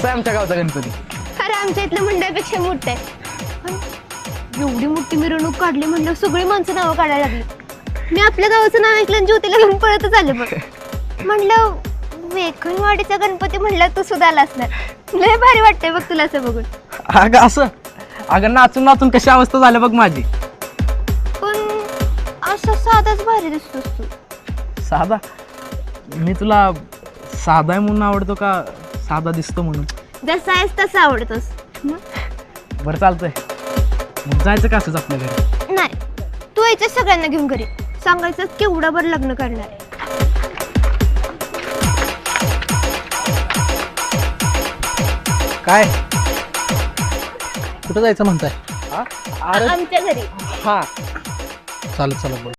कसा आहे आमच्या गावचा गणपती? अरे आमच्या इथल्या मंडळापेक्षा मोठं आहे. पण एवढी मोठी मिरवणूक काढली म्हणलं सगळी माणसं नावं काढायला लागली. मी आपल्या गावाचं नाव ऐकलं आणि ज्योतीला घेऊन पळतच आले बघ. म्हणलं वेखणवाडीचा गणपती म्हणलं तू सुद्धा आला असणार. लय भारी वाटतंय बघ तुला असं बघून. अगं असं अगं नाचून नाचून कशी अवस्था झाली बघ माझी. पण असं साधाच भारी दिसतोस तू. साधा? मी तुला साधा आहे म्हणून आवडतो का साधा दिसतो म्हणून? जसा आहेस तसं आवडतोस. बरं चालतंय, मग जायचं का असंच आपल्या घरी? नाही, तू यायचं सगळ्यांना घेऊन घरी. सांगायचं केवढं बरं लग्न करणार आहे. काय कुठं जायचं म्हणताय? अरे आमच्या घरी. हा चालत बोल.